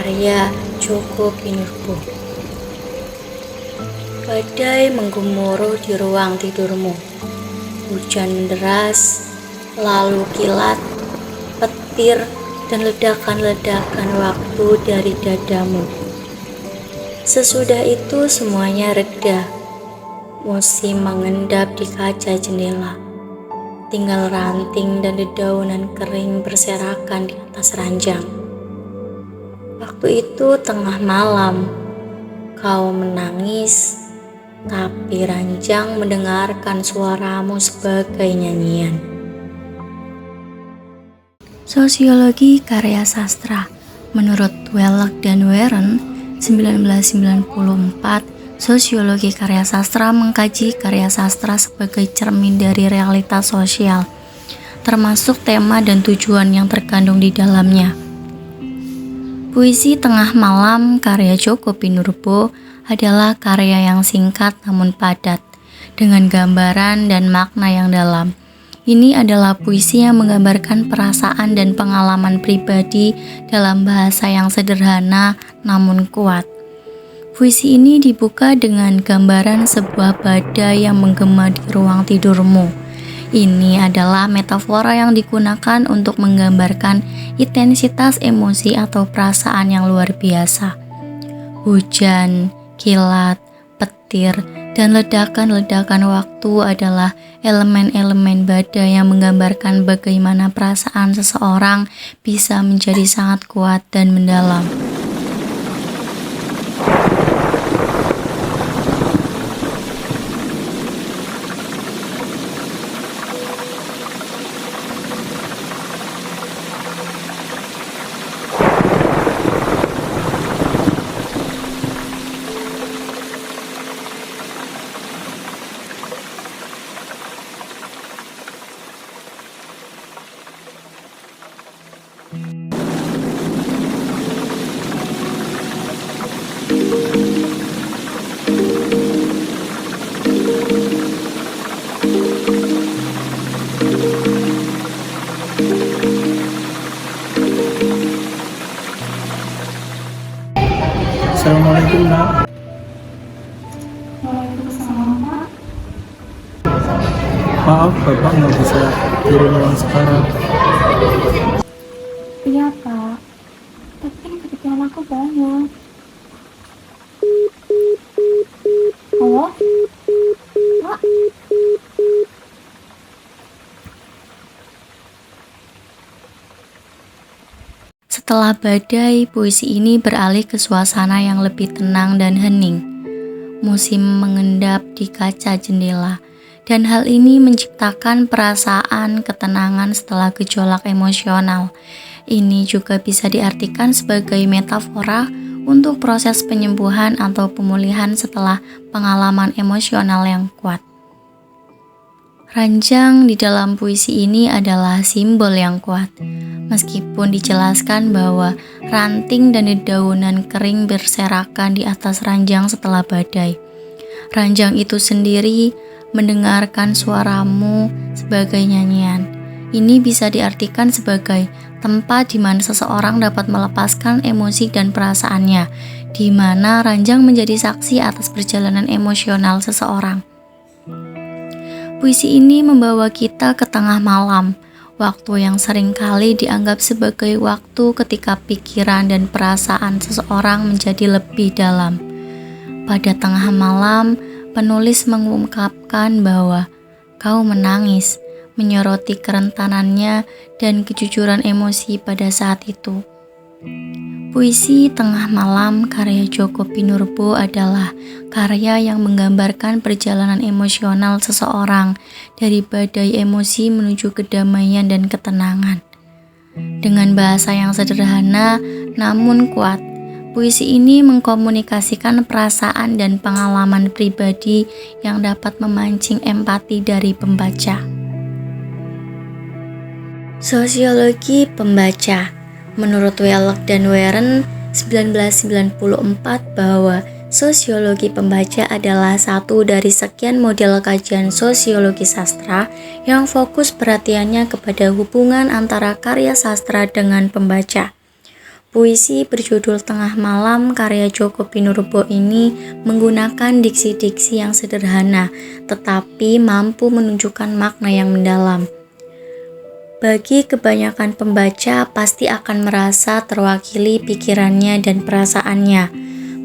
karya Djoko Pinurbo. Badai menggemuruh di ruang tidurmu, hujan menderas, lalu kilat, petir, dan ledakan-ledakan waktu dari dadamu. Sesudah itu semuanya reda, musim mengendap di kaca jendela. Tinggal ranting dan dedaunan kering berserakan di atas ranjang. Waktu itu tengah malam, kau menangis, tapi ranjang mendengarkan suaramu sebagai nyanyian. Sosiologi karya sastra. Menurut Dweck dan Warren, 1994, sosiologi karya sastra mengkaji karya sastra sebagai cermin dari realitas sosial, termasuk tema dan tujuan yang terkandung di dalamnya. Puisi Tengah Malam karya Djoko Pinurbo adalah karya yang singkat namun padat, dengan gambaran dan makna yang dalam. Ini adalah puisi yang menggambarkan perasaan dan pengalaman pribadi dalam bahasa yang sederhana namun kuat. Puisi ini dibuka dengan gambaran sebuah badai yang menggema di ruang tidurmu. Ini adalah metafora yang digunakan untuk menggambarkan intensitas emosi atau perasaan yang luar biasa. Hujan, kilat, petir, dan ledakan-ledakan waktu adalah elemen-elemen badai yang menggambarkan bagaimana perasaan seseorang bisa menjadi sangat kuat dan mendalam. Assalamualaikum, Nak. Waalaikumsalam, Pak. Maaf, Bapak nggak bisa turun uang sekarang. Iya, Pak. Tapi kan kebutuhan aku banyak. Halo? Pak? Setelah badai, puisi ini beralih ke suasana yang lebih tenang dan hening. Musim mengendap di kaca jendela, dan hal ini menciptakan perasaan ketenangan setelah gejolak emosional. Ini juga bisa diartikan sebagai metafora untuk proses penyembuhan atau pemulihan setelah pengalaman emosional yang kuat. Ranjang di dalam puisi ini adalah simbol yang kuat. Meskipun dijelaskan bahwa ranting dan dedaunan kering berserakan di atas ranjang setelah badai. Ranjang itu sendiri mendengarkan suaramu sebagai nyanyian. Ini bisa diartikan sebagai tempat di mana seseorang dapat melepaskan emosi dan perasaannya, di mana ranjang menjadi saksi atas perjalanan emosional seseorang. Puisi ini membawa kita ke tengah malam, waktu yang seringkali dianggap sebagai waktu ketika pikiran dan perasaan seseorang menjadi lebih dalam. Pada tengah malam, penulis mengungkapkan bahwa kau menangis, menyoroti kerentanannya dan kejujuran emosi pada saat itu. Puisi Tengah Malam karya Djoko Pinurbo adalah karya yang menggambarkan perjalanan emosional seseorang dari badai emosi menuju kedamaian dan ketenangan. Dengan bahasa yang sederhana namun kuat, puisi ini mengkomunikasikan perasaan dan pengalaman pribadi yang dapat memancing empati dari pembaca. Sosiologi pembaca. Menurut Dweck dan Warren, 1994, bahwa sosiologi pembaca adalah satu dari sekian model kajian sosiologi sastra yang fokus perhatiannya kepada hubungan antara karya sastra dengan pembaca. Puisi berjudul Tengah Malam karya Djoko Pinurbo ini menggunakan diksi-diksi yang sederhana, tetapi mampu menunjukkan makna yang mendalam. Bagi kebanyakan pembaca pasti akan merasa terwakili pikirannya dan perasaannya,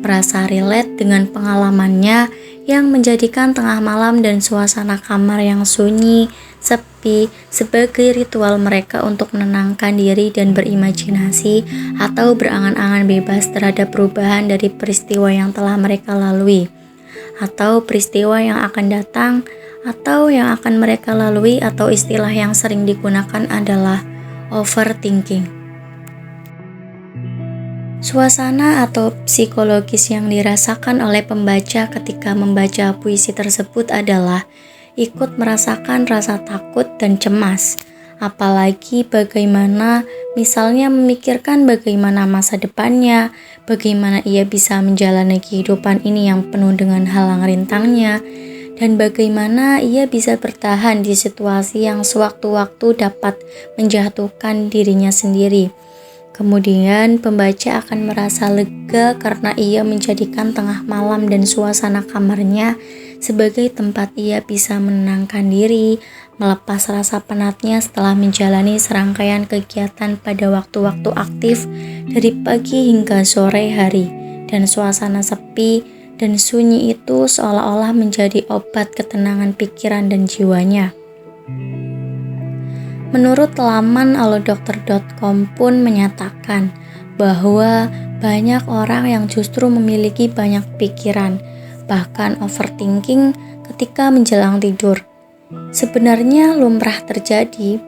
merasa relate dengan pengalamannya yang menjadikan tengah malam dan suasana kamar yang sunyi, sepi sebagai ritual mereka untuk menenangkan diri dan berimajinasi atau berangan-angan bebas terhadap perubahan dari peristiwa yang telah mereka lalui, atau peristiwa yang akan datang, atau yang akan mereka lalui, atau istilah yang sering digunakan adalah overthinking. Suasana atau psikologis yang dirasakan oleh pembaca ketika membaca puisi tersebut adalah ikut merasakan rasa takut dan cemas, apalagi bagaimana misalnya memikirkan bagaimana masa depannya, bagaimana ia bisa menjalani kehidupan ini yang penuh dengan halang rintangnya, dan bagaimana ia bisa bertahan di situasi yang sewaktu-waktu dapat menjatuhkan dirinya sendiri. Kemudian pembaca akan merasa lega karena ia menjadikan tengah malam dan suasana kamarnya sebagai tempat ia bisa menenangkan diri, melepas rasa penatnya setelah menjalani serangkaian kegiatan pada waktu-waktu aktif dari pagi hingga sore hari, dan suasana sepi dan sunyi itu seolah-olah menjadi obat ketenangan pikiran dan jiwanya. Menurut laman alodokter.com pun menyatakan bahwa banyak orang yang justru memiliki banyak pikiran, bahkan overthinking ketika menjelang tidur. Sebenarnya lumrah terjadi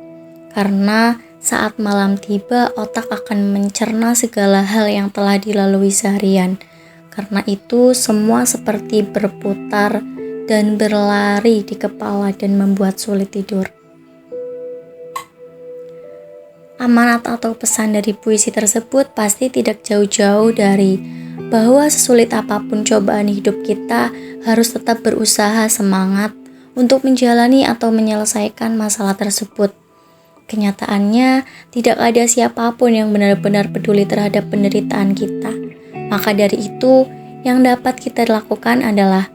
karena saat malam tiba otak akan mencerna segala hal yang telah dilalui seharian. Karena itu semua seperti berputar dan berlari di kepala dan membuat sulit tidur. Amanat atau pesan dari puisi tersebut pasti tidak jauh-jauh dari bahwa sesulit apapun cobaan hidup kita harus tetap berusaha semangat untuk menjalani atau menyelesaikan masalah tersebut. Kenyataannya tidak ada siapapun yang benar-benar peduli terhadap penderitaan kita. Maka dari itu, yang dapat kita lakukan adalah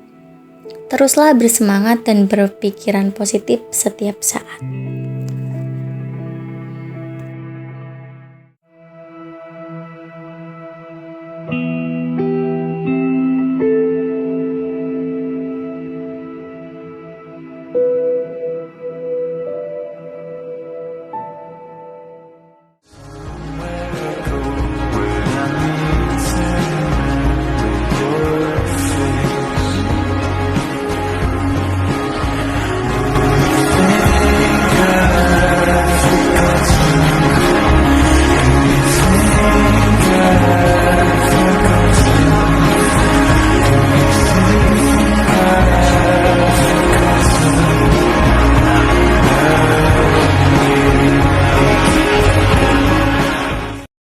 teruslah bersemangat dan berpikiran positif setiap saat.